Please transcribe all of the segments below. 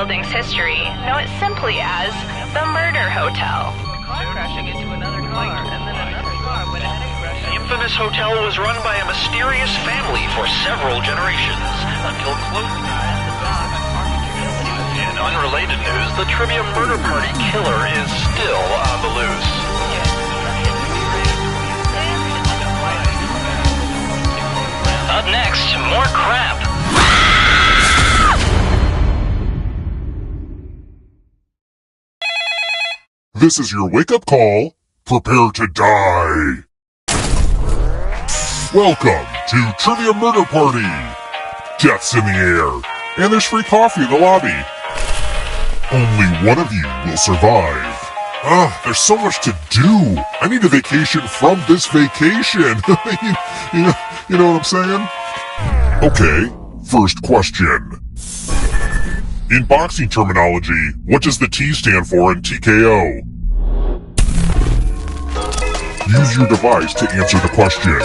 building's history know it simply as the Murder Hotel. Crashing into another car, and then another car went ahead and crashed. The infamous hotel was run by a mysterious family for several generations, until close In unrelated news, the Trivia Murder Party killer is still on the loose. Up next, more crap. This is your wake-up call. Prepare to die. Welcome to Trivia Murder Party. Death's in the air, and there's free coffee in the lobby. Only one of you will survive. There's so much to do. I need a vacation from this vacation. you know what I'm saying? Okay, first question. In boxing terminology, what does the T stand for in TKO? Use your device to answer the question.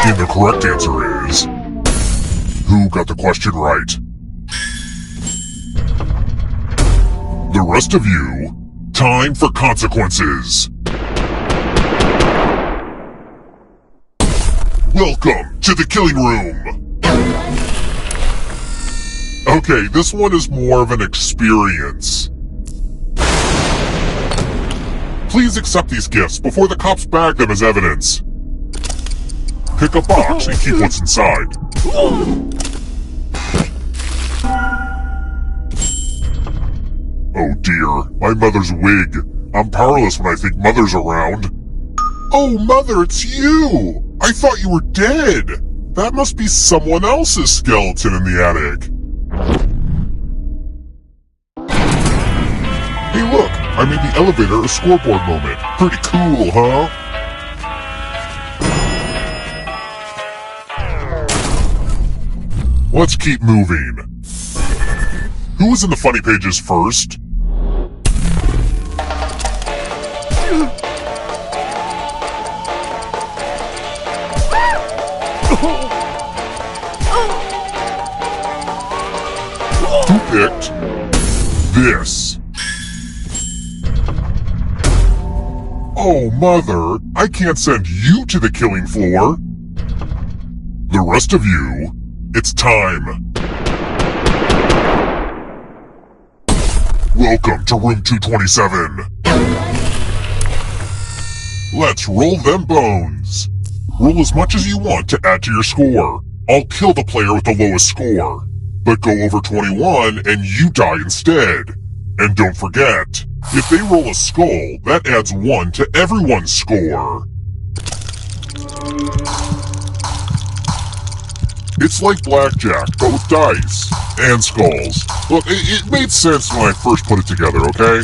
And the correct answer is... Who got the question right? The rest of you, time for consequences. Welcome to the killing room. Okay, this one is more of an experience. Please accept these gifts before the cops bag them as evidence. Pick a box and keep what's inside. Oh dear, my mother's wig. I'm powerless when I think Mother's around. Oh, Mother, it's you! I thought you were dead! That must be someone else's skeleton in the attic. Hey look, I made the elevator a scoreboard moment. Pretty cool, huh? Let's keep moving. Who was in the funny pages first? Who picked this? Oh, Mother, I can't send you to the killing floor. The rest of you, it's time. Welcome to room 227. Let's roll them bones. Roll as much as you want to add to your score. I'll kill the player with the lowest score. But go over 21 and you die instead. And don't forget, if they roll a skull, that adds 1 to everyone's score. It's like blackjack, but with dice. And skulls. Look, it made sense when I first put it together, okay?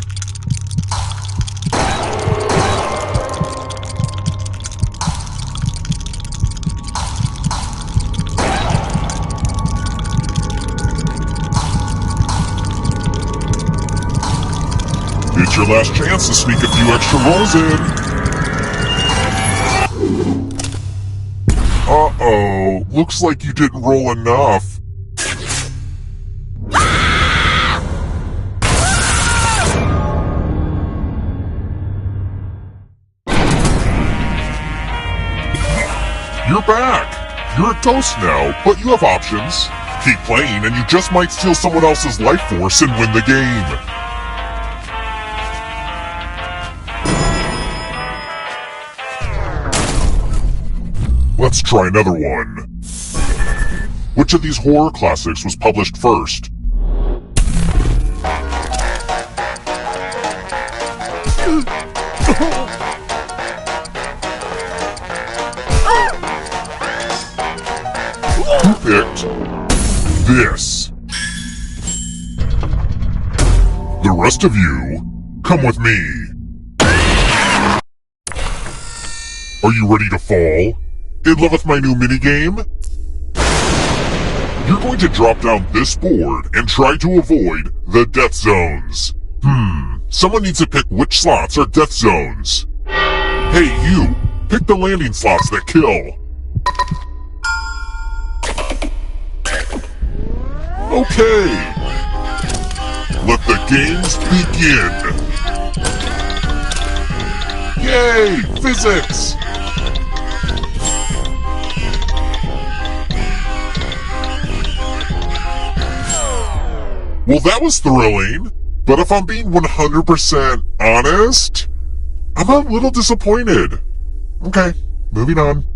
your last chance to sneak a few extra rolls in. Uh-oh, looks like you didn't roll enough. You're back! You're a ghost now, but you have options. Keep playing and you just might steal someone else's life force and win the game. Let's try another one. Which of these horror classics was published first? Who picked this? The rest of you, come with me. Are you ready to fall? In love with my new minigame? You're going to drop down this board and try to avoid the death zones. Someone needs to pick which slots are death zones. Hey, you! Pick the landing slots that kill. Okay! Let the games begin! Yay! Physics! Well, that was thrilling, but if I'm being 100% honest, I'm a little disappointed. Okay, moving on.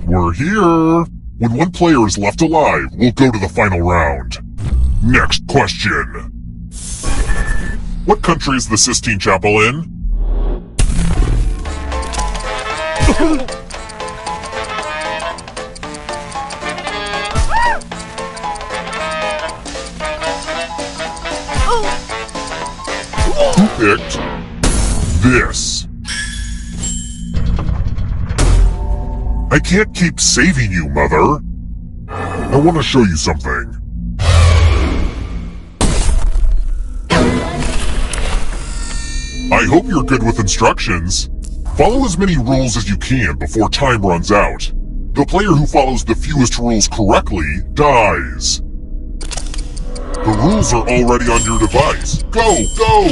We're here. When one player is left alive, we'll go to the final round. Next question. What country is the Sistine Chapel in? Who picked this? I can't keep saving you, Mother. I want to show you something. I hope you're good with instructions. Follow as many rules as you can before time runs out. The player who follows the fewest rules correctly dies. The rules are already on your device. Go, go!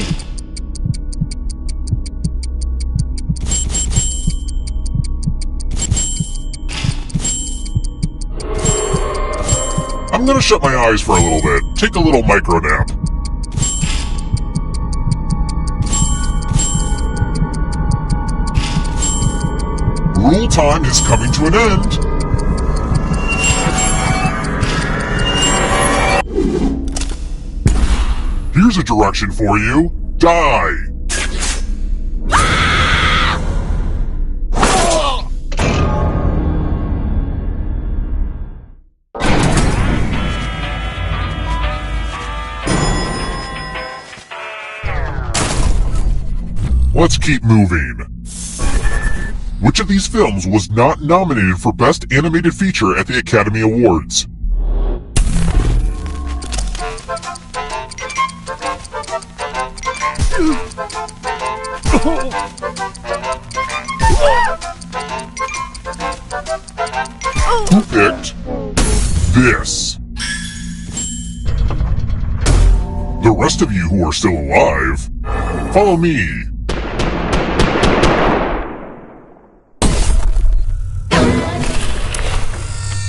I'm gonna shut my eyes for a little bit. Take a little micro nap. Rule time is coming to an end. Here's a direction for you. Die! Let's keep moving. Which of these films was not nominated for Best Animated Feature at the Academy Awards? Who picked this? The rest of you who are still alive, follow me.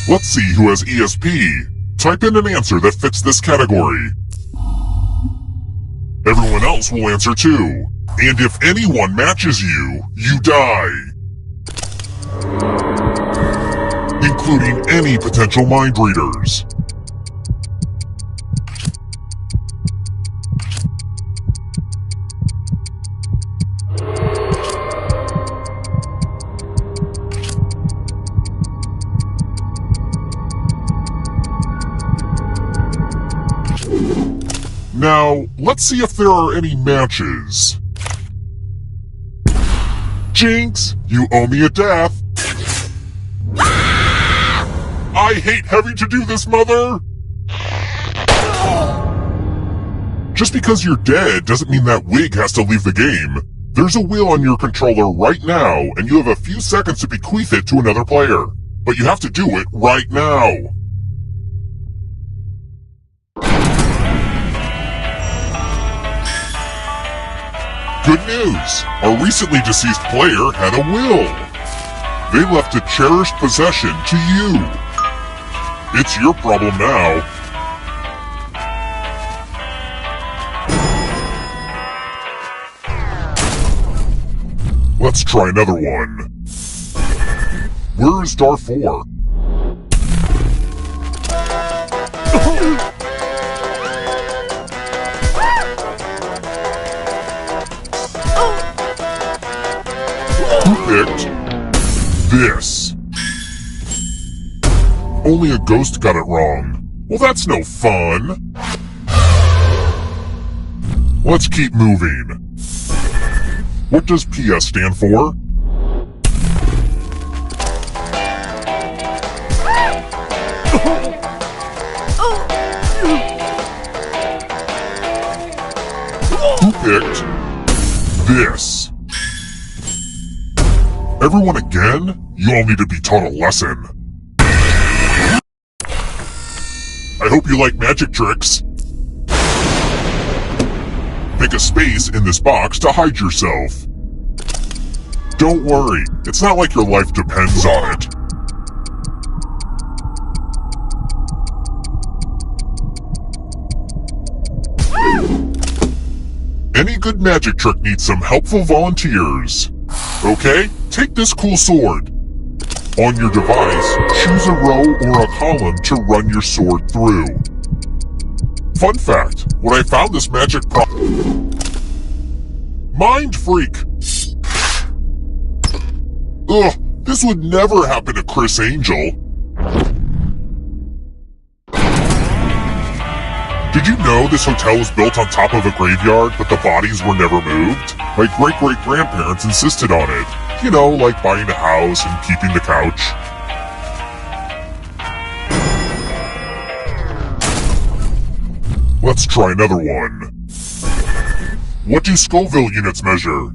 Let's see who has ESP. Type in an answer that fits this category. Everyone else will answer too. And if anyone matches you, you die. Including any potential mind readers. Now, let's see if there are any matches. Jinx, you owe me a death. I hate having to do this, Mother! Just because you're dead doesn't mean that wig has to leave the game. There's a wheel on your controller right now, and you have a few seconds to bequeath it to another player. But you have to do it right now. Good news! Our recently deceased player had a will. They left a cherished possession to you. It's your problem now. Let's try another one. Where is star 4? Who picked this? Only a ghost got it wrong. Well, that's no fun. Let's keep moving. What does PS stand for? Who picked this? Everyone again? You all need to be taught a lesson. I hope you like magic tricks. Make a space in this box to hide yourself. Don't worry, it's not like your life depends on it. Any good magic trick needs some helpful volunteers. Okay, take this cool sword. On your device, choose a row or a column to run your sword through. Fun fact, when I found this magic Mind freak! Ugh, this would never happen to Chris Angel. Did you know this hotel was built on top of a graveyard, but the bodies were never moved? My great-great-grandparents insisted on it. You know, like buying a house and keeping the couch. Let's try another one. What do Scoville units measure?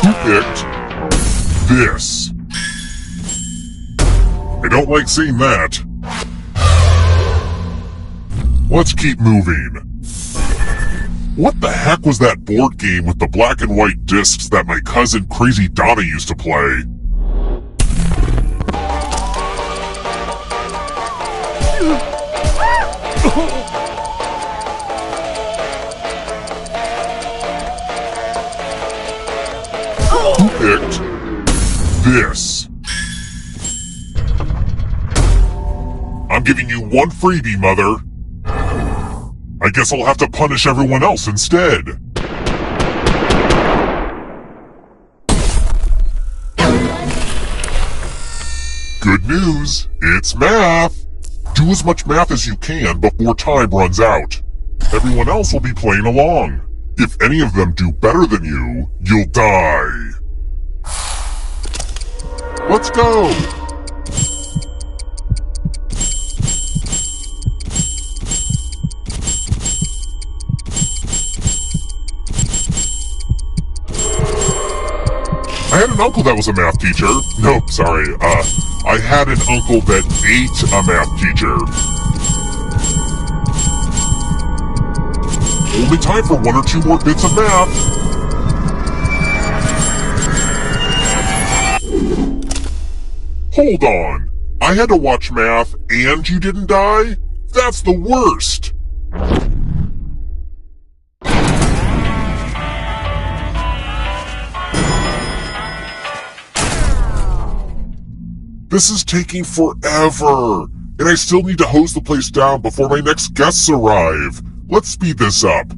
Who picked this? I don't like seeing that. Let's keep moving. What the heck was that board game with the black and white discs that my cousin Crazy Donna used to play? Who picked this? I'm giving you one freebie, Mother. I guess I'll have to punish everyone else instead. Good news, it's math. Do as much math as you can before time runs out. Everyone else will be playing along. If any of them do better than you, you'll die. Let's go! I had an uncle that was a math teacher. Nope, sorry. I had an uncle that ate a math teacher. Only time for 1 or 2 more bits of math. Hold on. I had to watch math and you didn't die? That's the worst. This is taking forever, and I still need to hose the place down before my next guests arrive. Let's speed this up.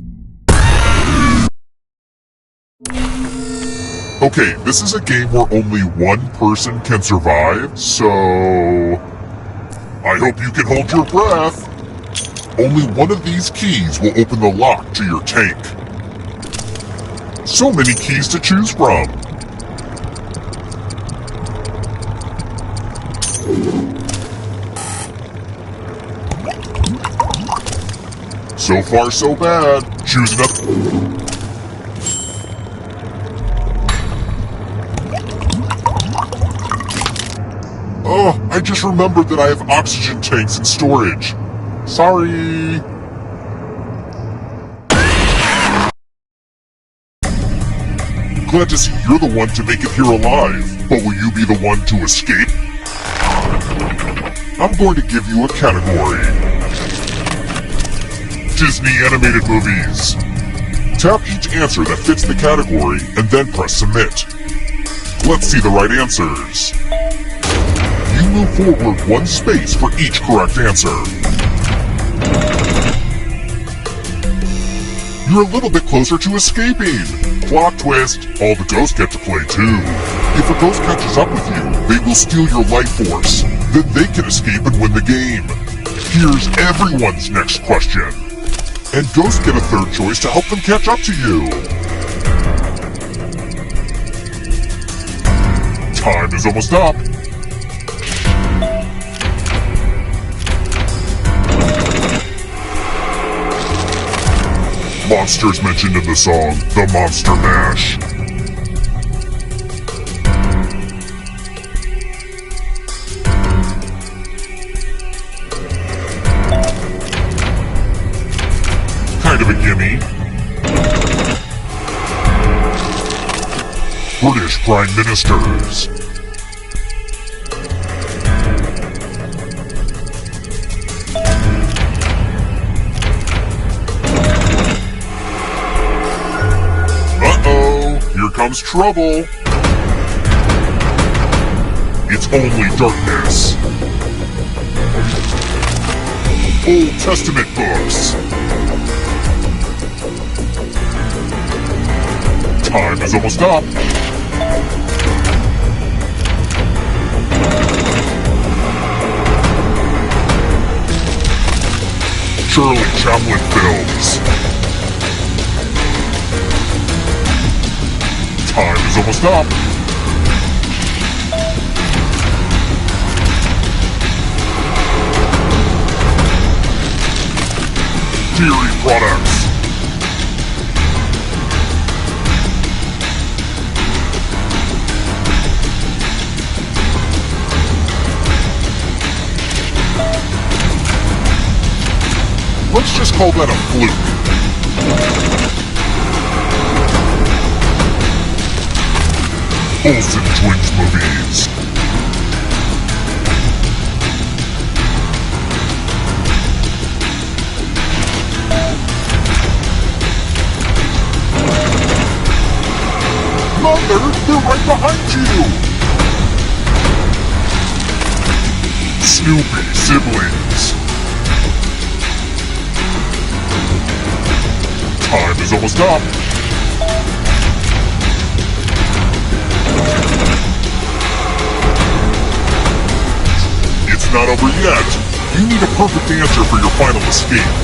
Okay, this is a game where only one person can survive, so... I hope you can hold your breath. Only one of these keys will open the lock to your tank. So many keys to choose from. So far, so bad. Choose another. Oh, I just remembered that I have oxygen tanks in storage. Sorry. Glad to see you're the one to make it here alive, but will you be the one to escape? I'm going to give you a category. Disney animated movies. Tap each answer that fits the category and then press submit. Let's see the right answers. You move forward one space for each correct answer. You're a little bit closer to escaping. Plot twist, all the ghosts get to play too. If a ghost catches up with you, they will steal your life force. Then they can escape and win the game. Here's everyone's next question. And ghosts get a third choice to help them catch up to you. Time is almost up. Monsters mentioned in the song, The Monster Mash. Kind of a gimme. British Prime Ministers. Here comes trouble. It's only darkness. Old Testament books. Time is almost up. Charlie Chaplin films. Time is almost up. Dairy products. Let's just call that a fluke. Olsen Twins movies. Mother, they're right behind you! Snoopy siblings. Time is almost up. It's not over yet. You need a perfect answer for your final escape.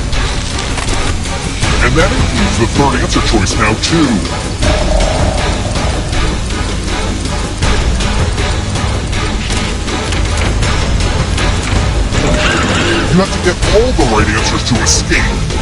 And that includes the third answer choice now, too. You have to get all the right answers to escape.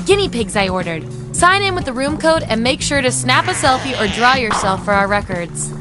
guinea pigs I ordered. Sign in with the room code and make sure to snap a selfie or draw yourself for our records.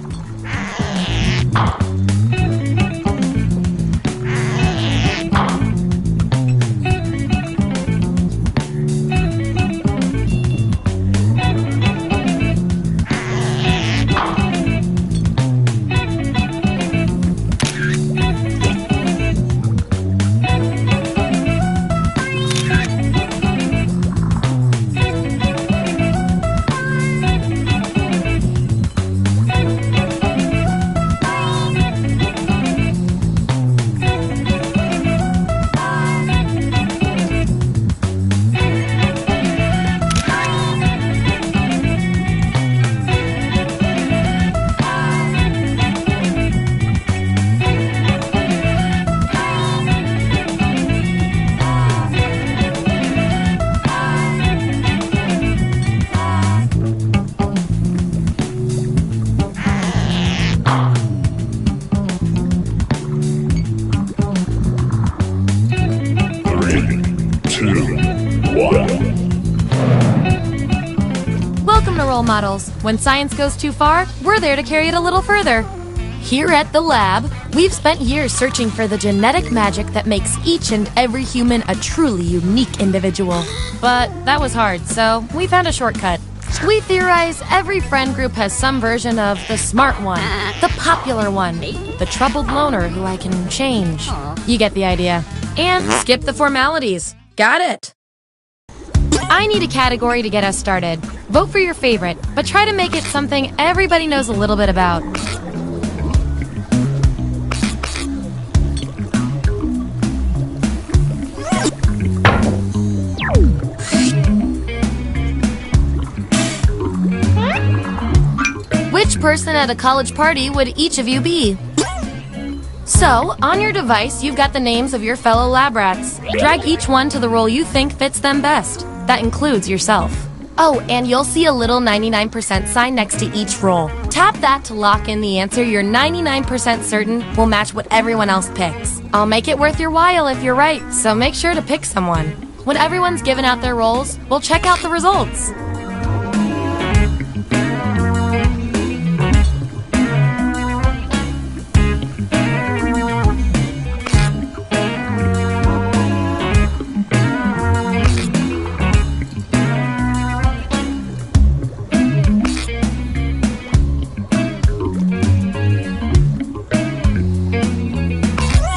Welcome to Role Models. When science goes too far, we're there to carry it a little further. Here at the lab, we've spent years searching for the genetic magic that makes each and every human a truly unique individual. But that was hard, so we found a shortcut. We theorize every friend group has some version of the smart one, the popular one, the troubled loner who I can change. You get the idea. And skip the formalities. Got it. I need a category to get us started. Vote for your favorite, but try to make it something everybody knows a little bit about. Which person at a college party would each of you be? So, on your device, you've got the names of your fellow lab rats. Drag each one to the role you think fits them best. That includes yourself. Oh, and you'll see a little 99% sign next to each role. Tap that to lock in the answer you're 99% certain will match what everyone else picks. I'll make it worth your while if you're right, so make sure to pick someone. When everyone's given out their roles, we'll check out the results.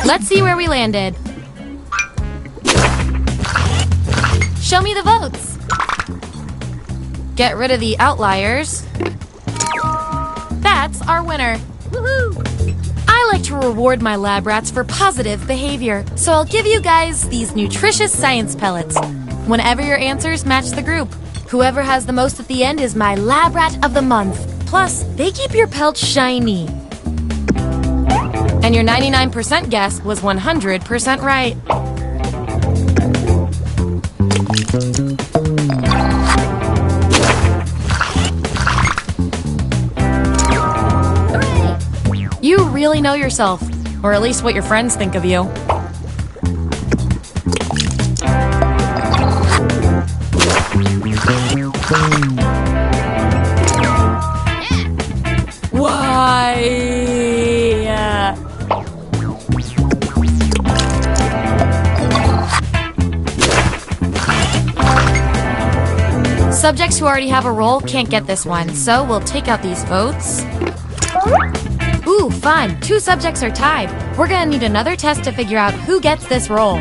Let's see where we landed. Show me the votes. Get rid of the outliers. That's our winner. Woohoo! I like to reward my lab rats for positive behavior, so I'll give you guys these nutritious science pellets. Whenever your answers match the group, whoever has the most at the end is my lab rat of the month. Plus, they keep your pelts shiny. And your 99% guess was 100% right. You really know yourself, or at least what your friends think of you. Why? Subjects who already have a role can't get this one, so we'll take out these votes. Ooh, fun. 2 subjects are tied. We're gonna need another test to figure out who gets this role.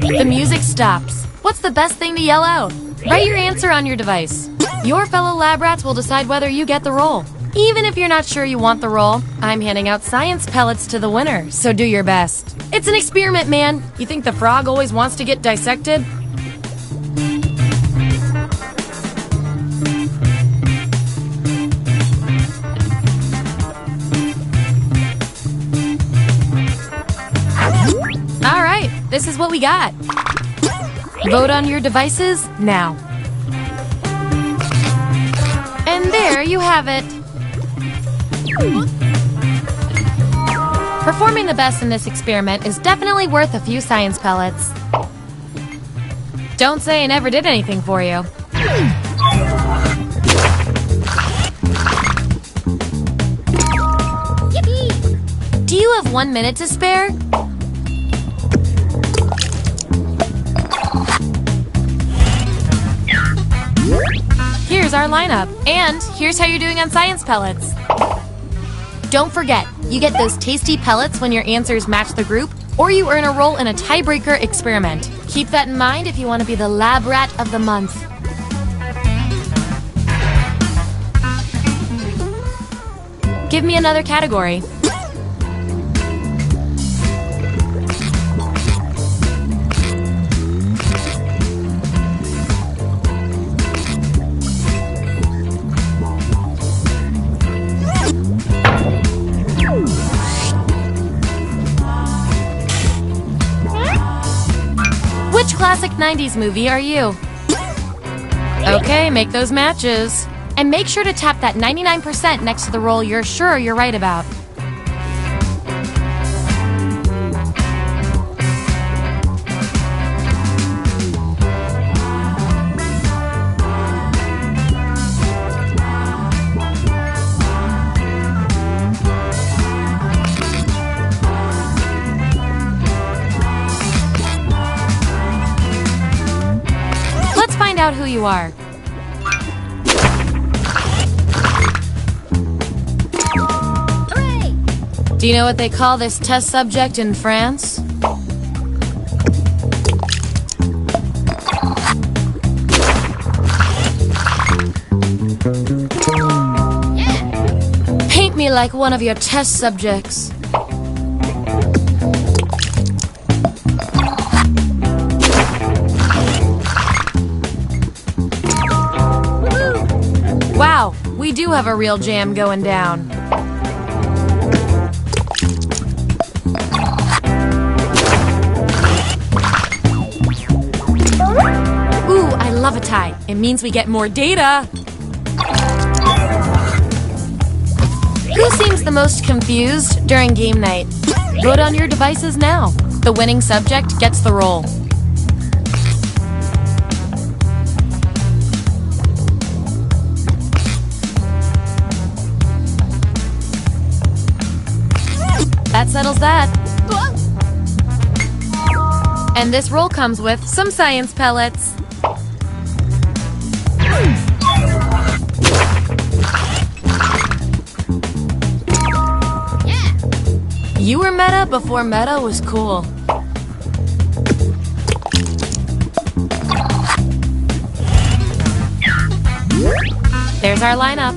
The music stops. What's the best thing to yell out? Write your answer on your device. Your fellow lab rats will decide whether you get the role. Even if you're not sure you want the role, I'm handing out science pellets to the winner, so do your best. It's an experiment, man. You think the frog always wants to get dissected? All right, this is what we got. Vote on your devices now. And there you have it. Performing the best in this experiment is definitely worth a few science pellets. Don't say I never did anything for you. Yippee! Do you have 1 minute to spare? Here's our lineup. And here's how you're doing on science pellets. Don't forget, you get those tasty pellets when your answers match the group, or you earn a role in a tiebreaker experiment. Keep that in mind if you want to be the lab rat of the month. Give me another category. Which classic 90s movie are you? Okay, make those matches. And make sure to tap that 99% next to the role you're sure you're right about. Let's find out who you are. Do you know what they call this test subject in France? Paint me like one of your test subjects. Wow, we do have a real jam going down. Love a tie. It means we get more data. Who seems the most confused during game night? Vote on your devices now. The winning subject gets the role. That settles that. And this role comes with some science pellets. You were meta before meta was cool. There's our lineup.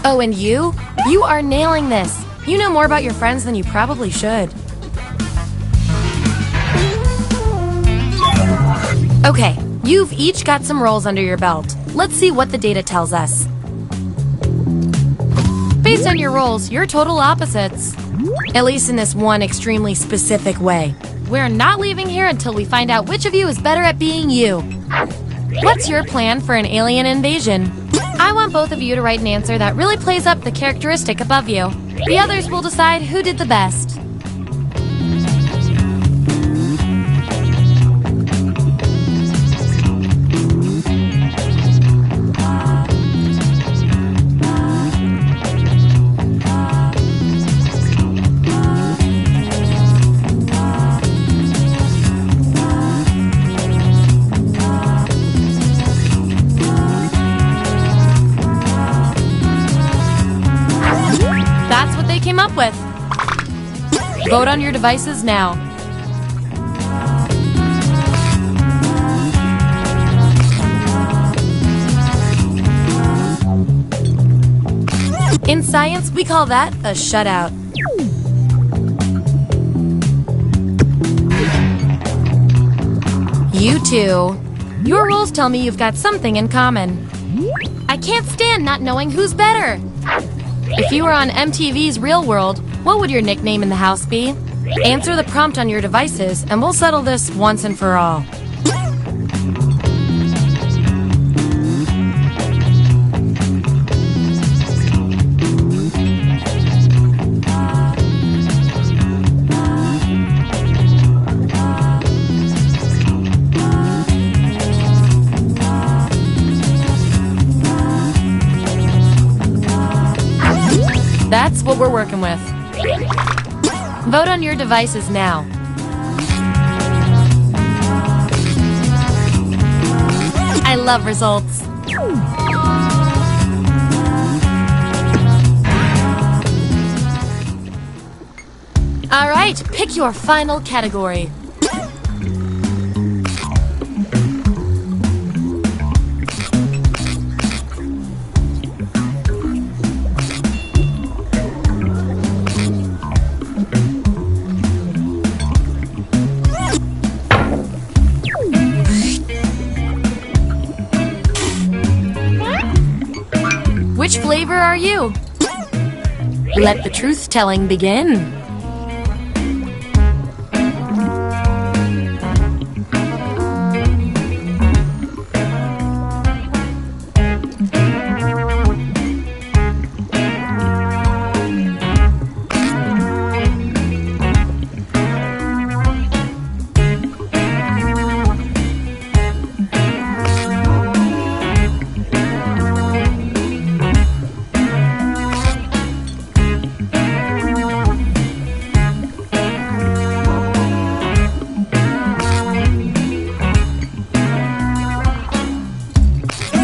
Oh, and you? You are nailing this. You know more about your friends than you probably should. Okay, you've each got some roles under your belt. Let's see what the data tells us. Based on your roles, you're total opposites. At least in this one extremely specific way. We're not leaving here until we find out which of you is better at being you. What's your plan for an alien invasion? I want both of you to write an answer that really plays up the characteristic above you. The others will decide who did the best. Came up with. Vote on your devices now. In science, we call that a shutout. You two. Your roles tell me you've got something in common. I can't stand not knowing who's better. If you were on MTV's Real World, what would your nickname in the house be? Answer the prompt on your devices, and we'll settle this once and for all. That's what we're working with. Vote on your devices now. I love results. All right, pick your final category. Which flavor are you? Let the truth-telling begin.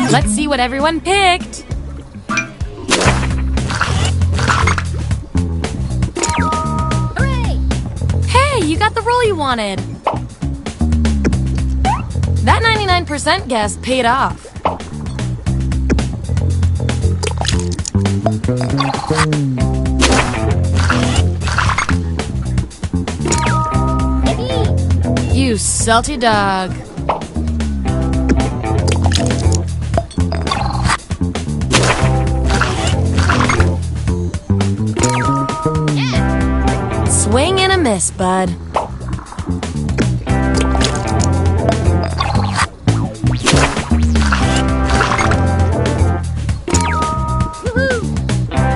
Let's see what everyone picked. Hooray! Hey, you got the role you wanted. That 99% guess paid off. You salty dog. Swing and a miss, bud.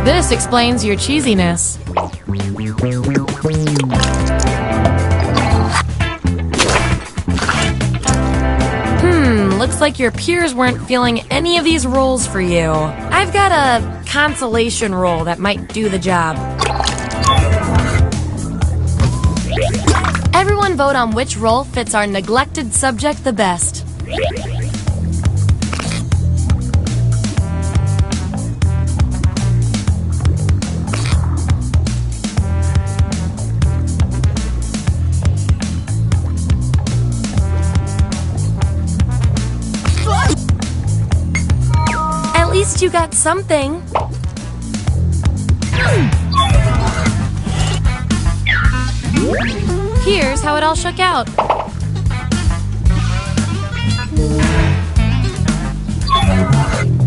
This explains your cheesiness. Looks like your peers weren't feeling any of these roles for you. I've got a consolation role that might do the job. Everyone vote on which role fits our neglected subject the best. At least you got something. Here's how it all shook out.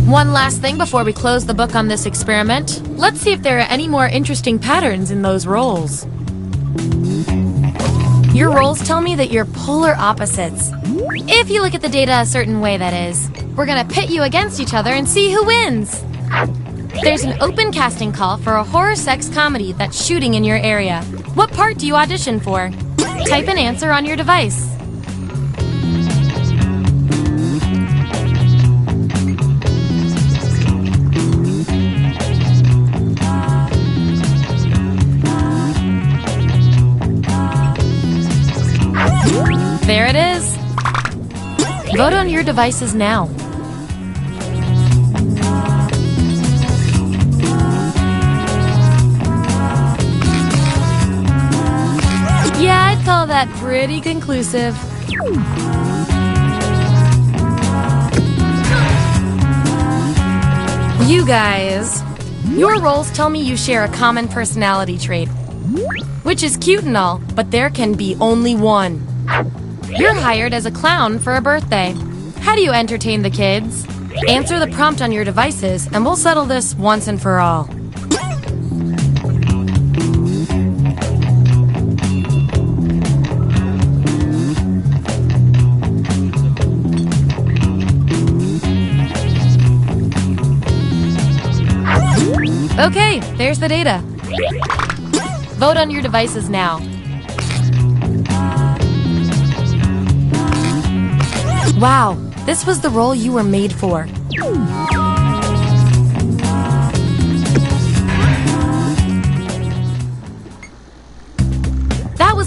One last thing before we close the book on this experiment. Let's see if there are any more interesting patterns in those roles. Your roles tell me that you're polar opposites. If you look at the data a certain way, that is. We're gonna pit you against each other and see who wins. There's an open casting call for a horror sex comedy that's shooting in your area. What part do you audition for? Type an answer on your device. There it is. Vote on your devices now. Yeah, I'd call that pretty conclusive. You guys, your roles tell me you share a common personality trait, which is cute and all, but there can be only one. You're hired as a clown for a birthday. How do you entertain the kids? Answer the prompt on your devices, and we'll settle this once and for all. Okay, there's the data. Vote on your devices now. Wow, this was the role you were made for.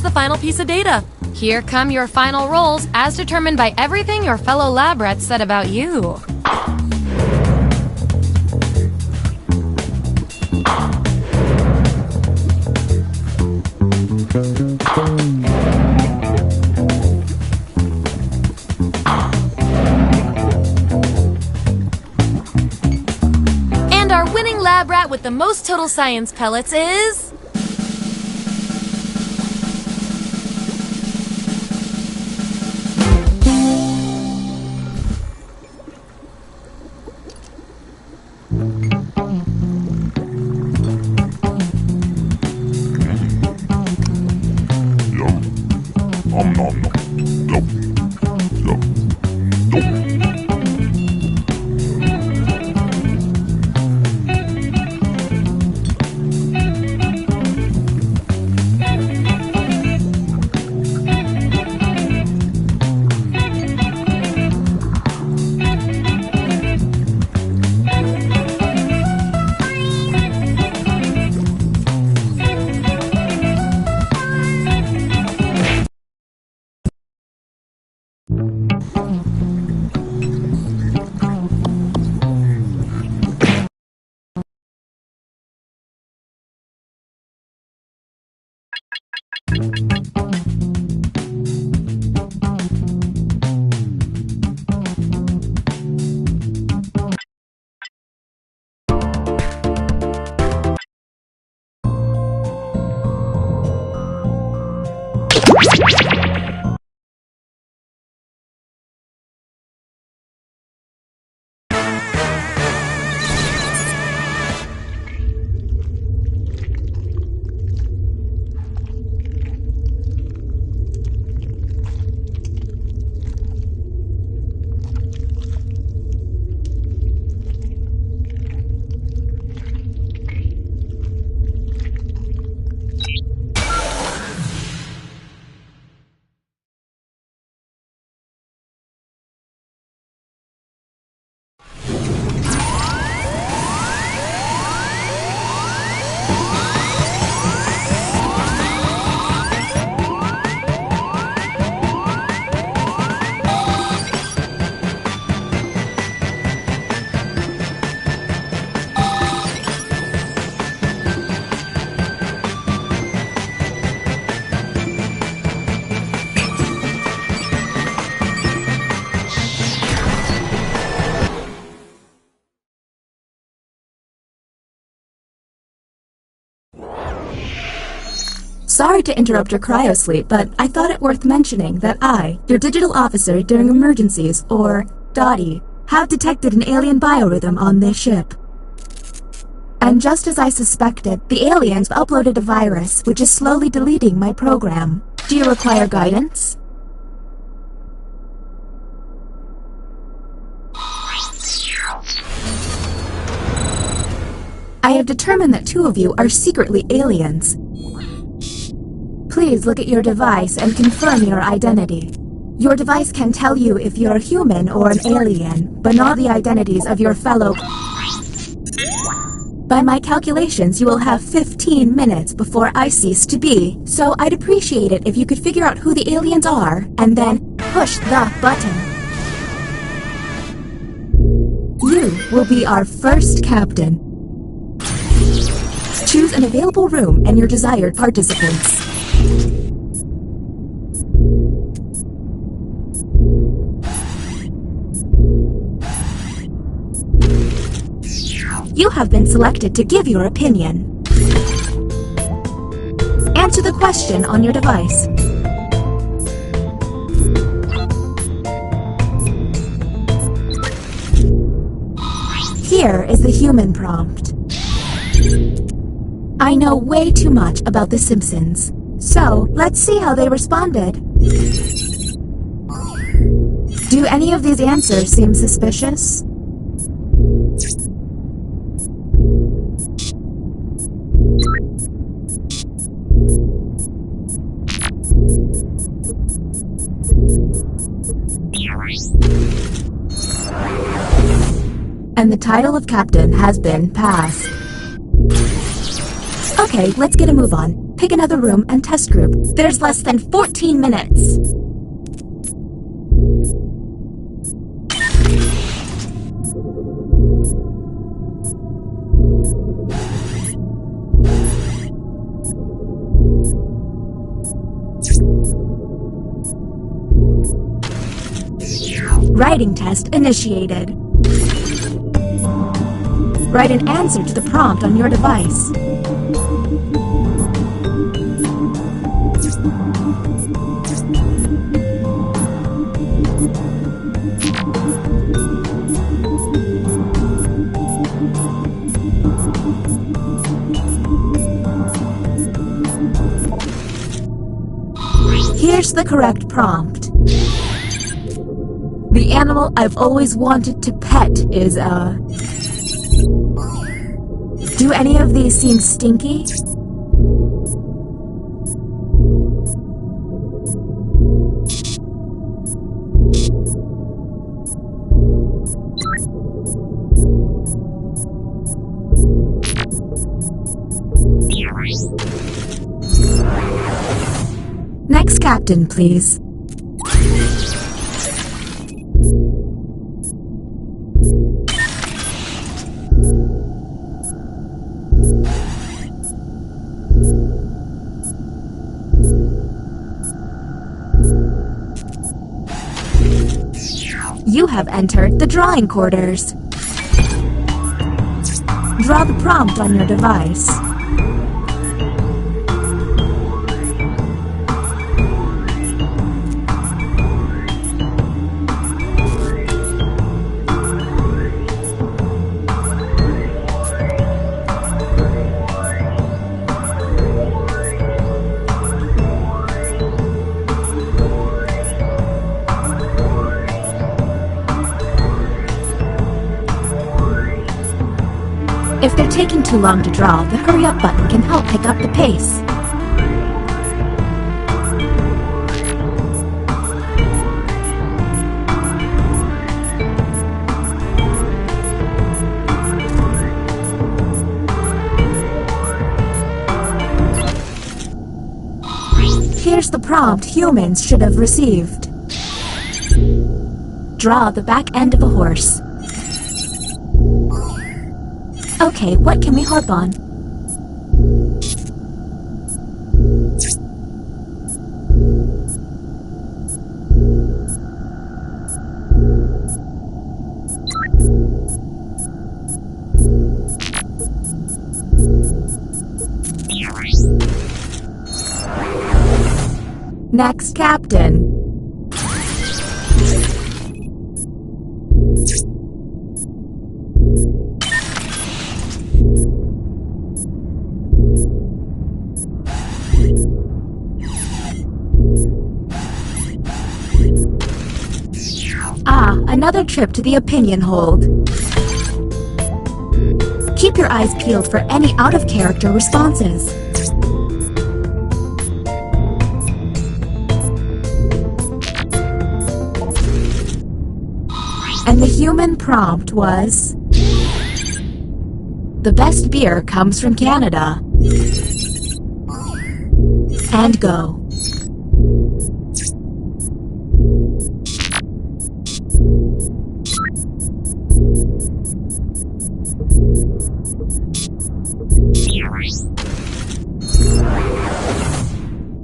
the final piece of data. Here come your final rolls as determined by everything your fellow lab rats said about you. And our winning lab rat with the most total science pellets is... Yum. Nom nom nom. Yum. Yum. Yum. Sorry to interrupt your cryosleep, but I thought it worth mentioning that I, your digital officer during emergencies, or Dottie, have detected an alien biorhythm on this ship. And just as I suspected, the aliens uploaded a virus which is slowly deleting my program. Do you require guidance? I have determined that 2 of you are secretly aliens. Please look at your device and confirm your identity. Your device can tell you if you're human or an alien, but not the identities of your fellow... By my calculations, you will have 15 minutes before I cease to be, so I'd appreciate it if you could figure out who the aliens are, and then push the button. You will be our first captain. Choose an available room and your desired participants. You have been selected to give your opinion. Answer the question on your device. Here is the human prompt. I know way too much about The Simpsons, so let's see how they responded. Do any of these answers seem suspicious? And the title of captain has been passed. Okay, let's get a move on. Pick another room and test group. There's less than 14 minutes. Writing test initiated. Write an answer to the prompt on your device. Here's the correct prompt. The animal I've always wanted to pet is a... Do any of these seem stinky? Next captain, please. You have entered the drawing quarters. Draw the prompt on your device. If they're taking too long to draw, the hurry up button can help pick up the pace. Here's the prompt humans should have received. Draw the back end of a horse. Okay, what can we harp on? Next captain. Another trip to the opinion hold. Keep your eyes peeled for any out-of-character responses. And the human prompt was... The best beer comes from Canada. And go.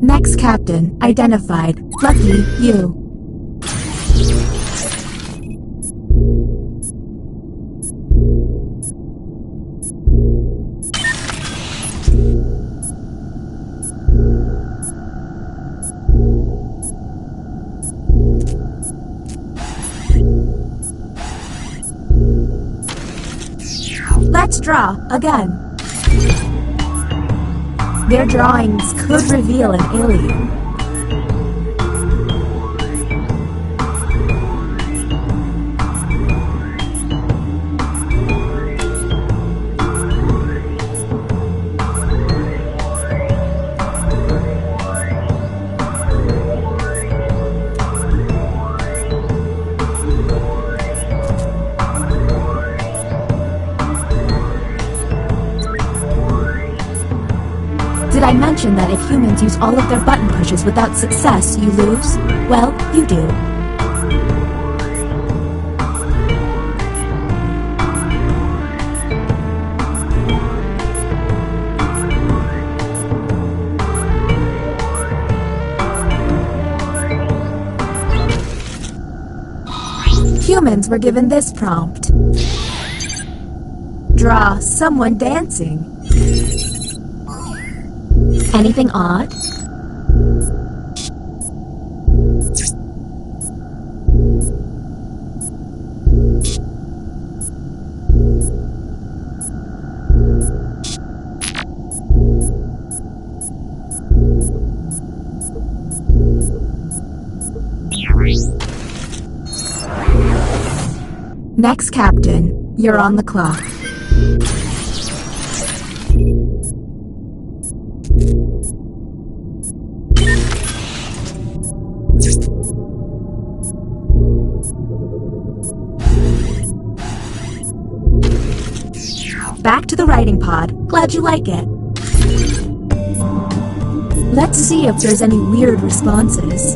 Next captain identified. Lucky you. Let's draw again. Their drawings could reveal an alien. Did I I mentioned that if humans use all of their button pushes without success, you lose? Well, you do. Humans were given this prompt. Draw someone dancing. Anything odd? Next, Captain, you're on the clock. Back to the writing pod. Glad you like it. Let's see if there's any weird responses.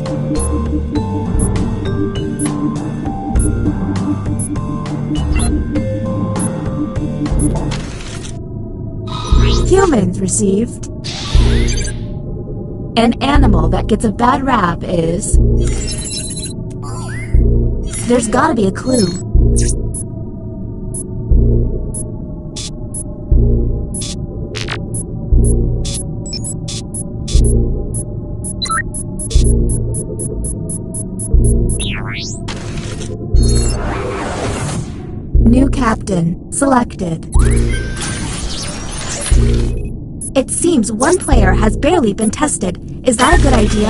Humans received. An animal that gets a bad rap is... There's gotta be a clue. New captain selected. It seems one player has barely been tested. Is that a good idea?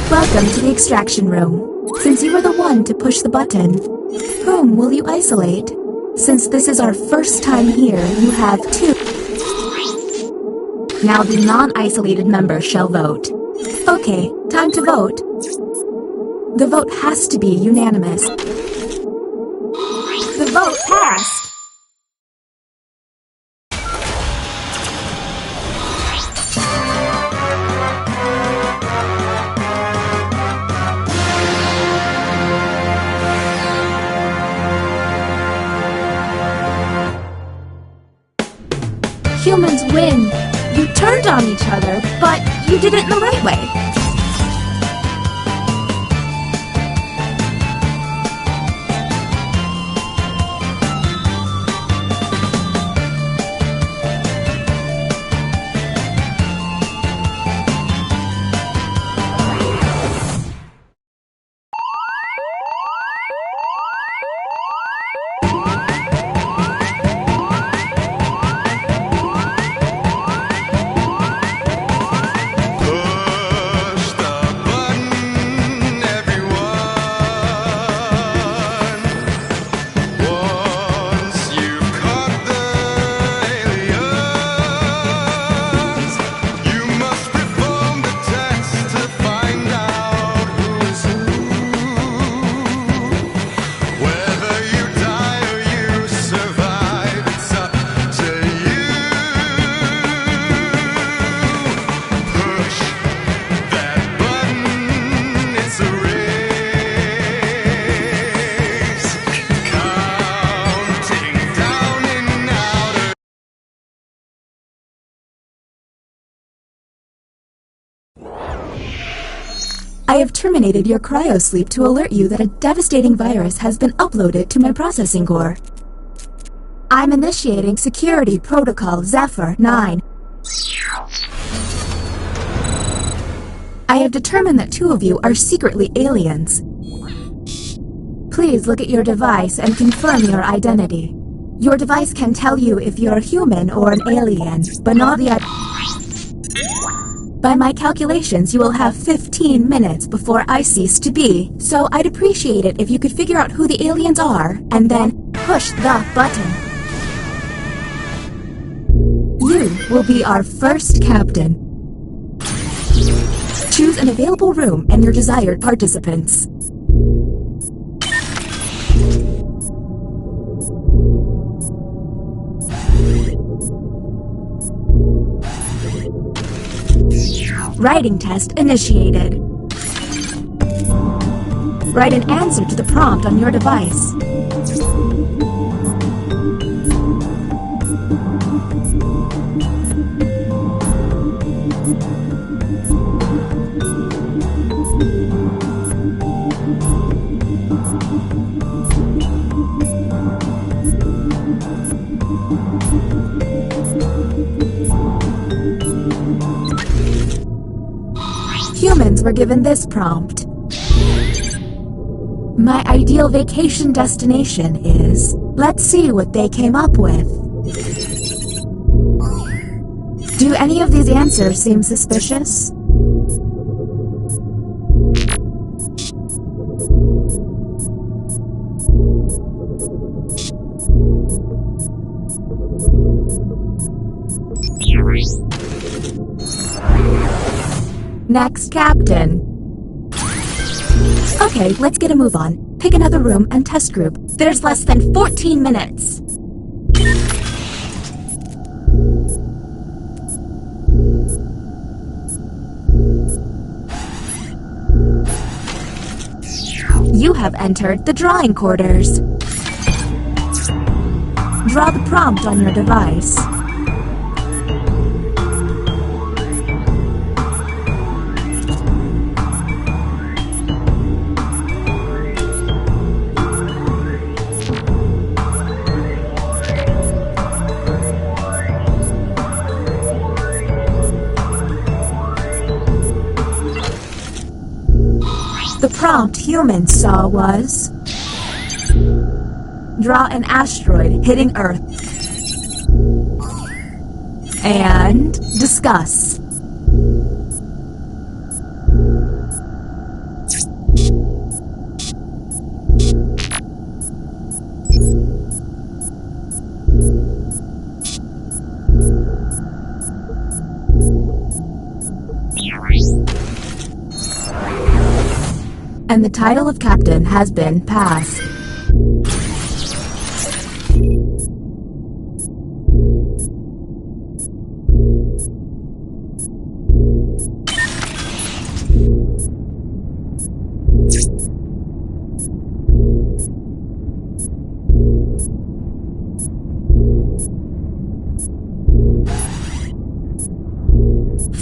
Welcome to the extraction room. Since you were the one to push the button, whom will you isolate? Since this is our first time here, you have 2. Now the non-isolated member shall vote. Okay, time to vote. The vote has to be unanimous. The vote passed! Humans win! You turned on each other, but you did it in the right way. I have terminated your cryosleep to alert you that a devastating virus has been uploaded to my processing core. I'm initiating security protocol Zephyr 9. I have determined that 2 of you are secretly aliens. Please look at your device and confirm your identity. Your device can tell you if you're human or an alien, but not the... By my calculations, you will have 15 minutes before I cease to be, so I'd appreciate it if you could figure out who the aliens are, and then push the button. You will be our first captain. Choose an available room and your desired participants. Writing test initiated. Write an answer to the prompt on your device. Humans were given this prompt. My ideal vacation destination is... Let's see what they came up with. Do any of these answers seem suspicious? Next, Captain. Okay, let's get a move on. Pick another room and test group. There's less than 14 minutes. You have entered the drawing quarters. Draw the prompt on your device. The prompt humans saw was... Draw an asteroid hitting Earth. And discuss. And the title of captain has been passed.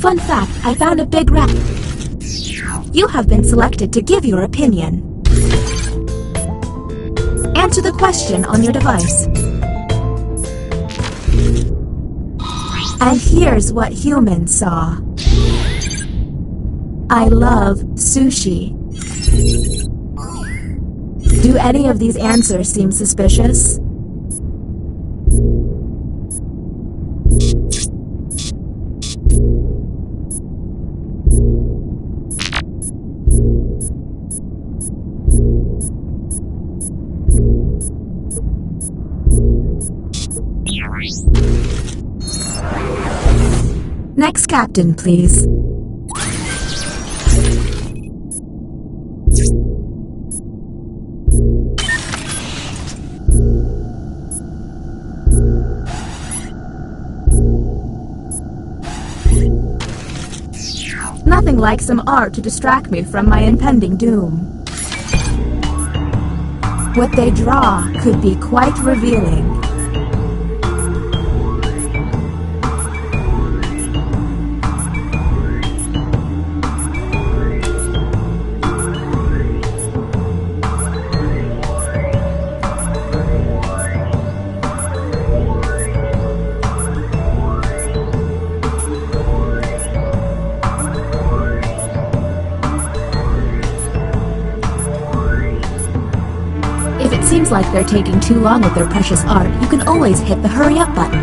Fun fact, I found a big rat. You have been selected to give your opinion. Answer the question on your device. And here's what humans saw. I love sushi. Do any of these answers seem suspicious? Next captain, please. Nothing like some art to distract me from my impending doom. What they draw could be quite revealing. If it seems like they're taking too long with their precious art, you can always hit the hurry up button.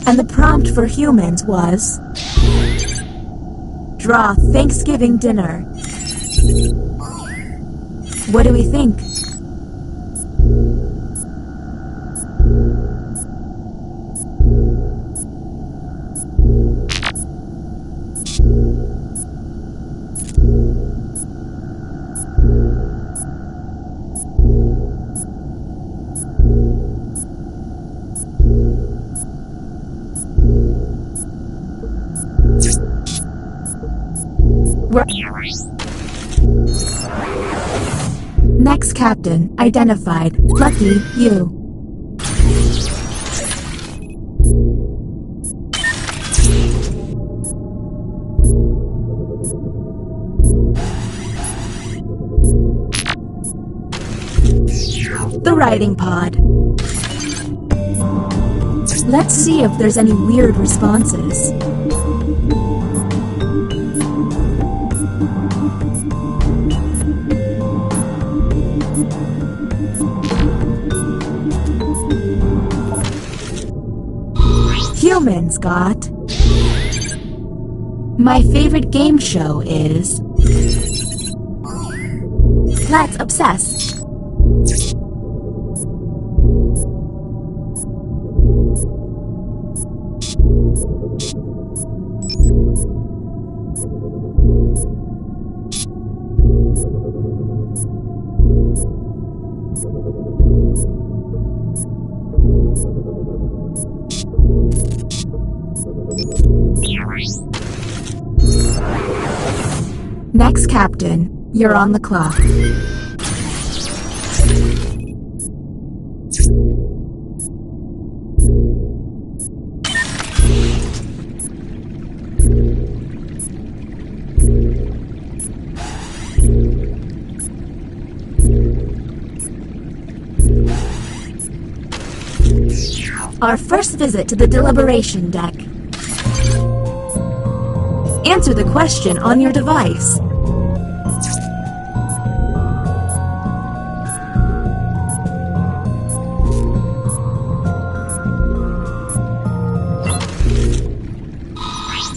And the prompt for humans was... Draw Thanksgiving dinner. What do we think? Next captain identified. Lucky you. The writing pod. Let's see if there's any weird responses. Humans got. My favorite game show is. Let's obsess. Next captain, you're on the clock. Our first visit to the deliberation deck. Answer the question on your device.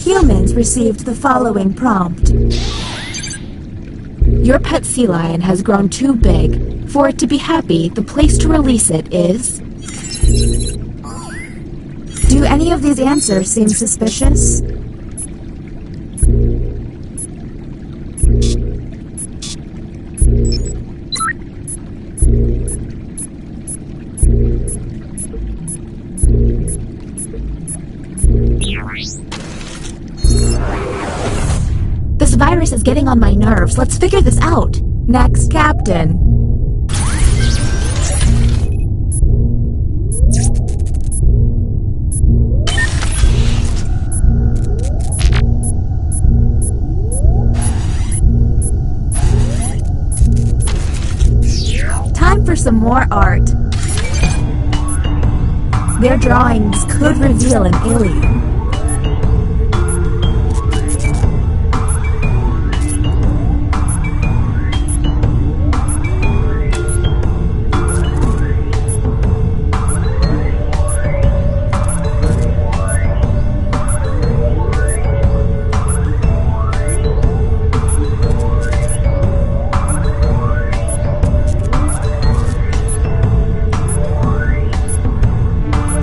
Humans received the following prompt. Your pet sea lion has grown too big. For it to be happy, the place to release it is... Do any of these answers seem suspicious? This virus is getting on my nerves. Let's figure this out. Next captain. Time for some more art. Their drawings could reveal an alien.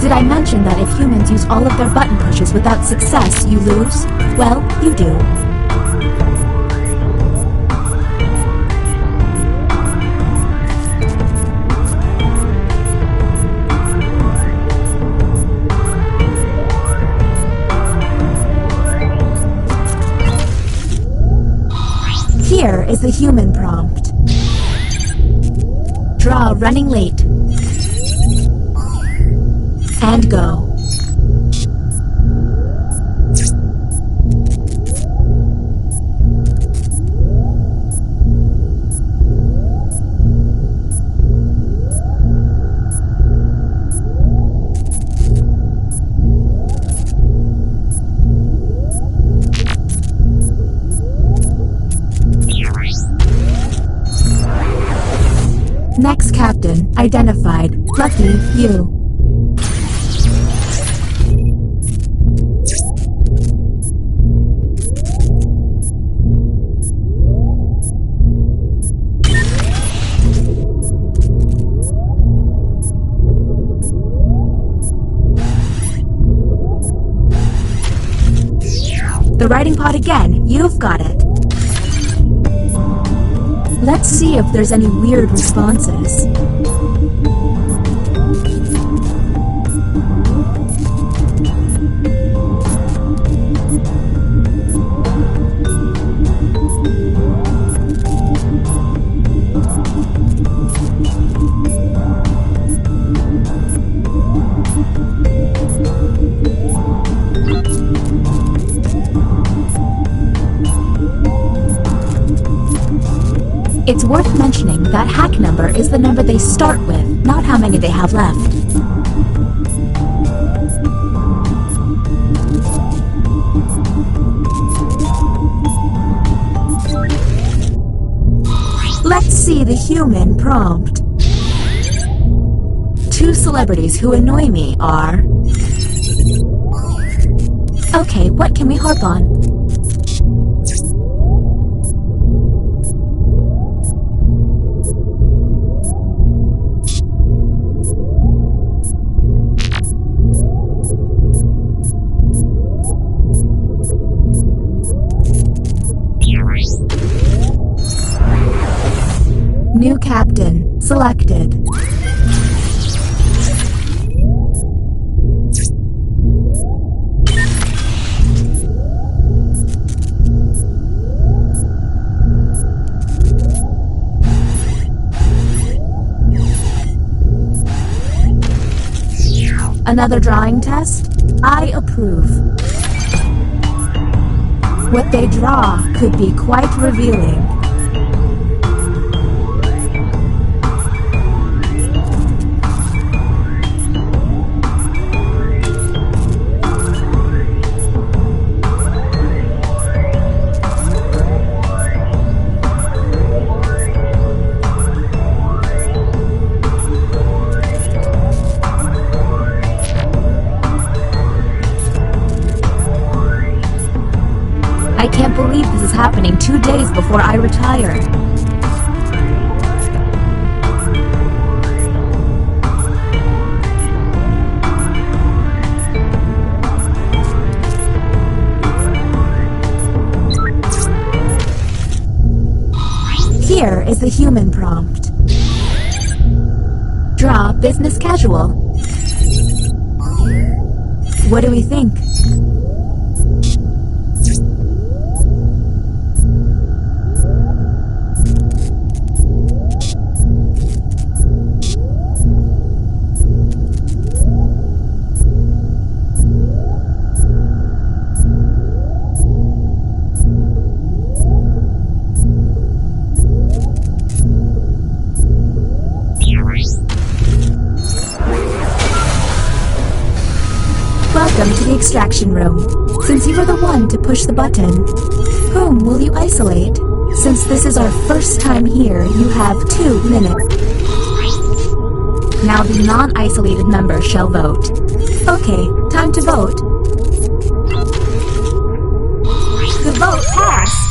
Did I mention that if humans use all of their button pushes without success, you lose? Well, you do. Here is the human prompt. Draw running late. And go. Next captain identified. Lucky you. The writing pod again. You've got it. Let's see if there's any weird responses. It's worth mentioning that hack number is the number they start with, not how many they have left. Let's see the human prompt. Two celebrities who annoy me are... Okay, what can we harp on? New captain selected. Another drawing test? I approve. What they draw could be quite revealing. I can't believe this is happening 2 days before I retire. Here is the human prompt. Draw business casual. What do we think? Welcome to the extraction room. Since you were the one to push the button, whom will you isolate? Since this is our first time here, you have 2 minutes. Now the non-isolated member shall vote. Okay, time to vote. The vote passed!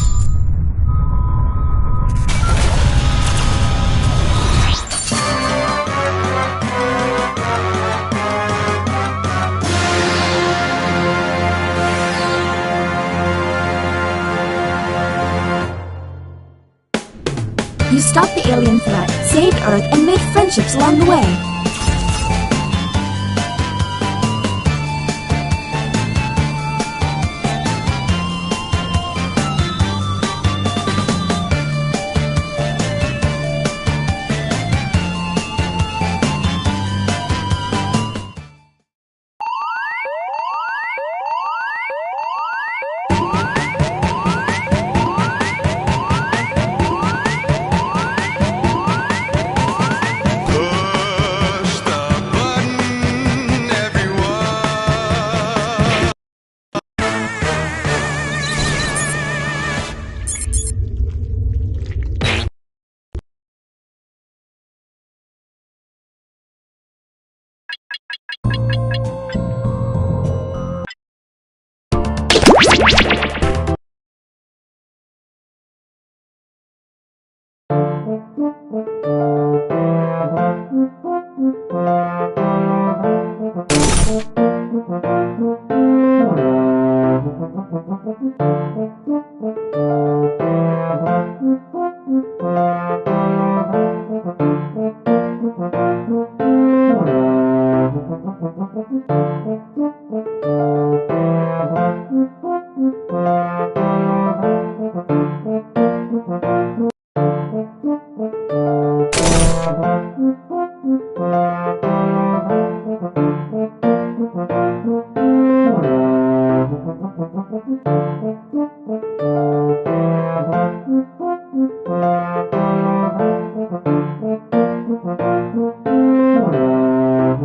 You stopped the alien threat, saved Earth, and made friendships along the way.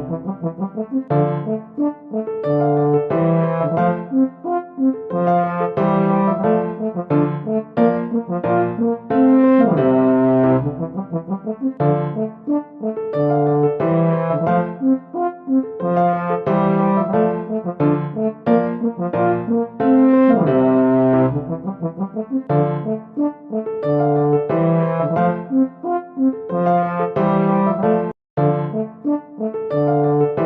Thank you. Thank you.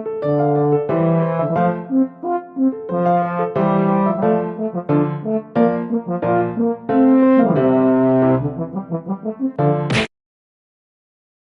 Thank you.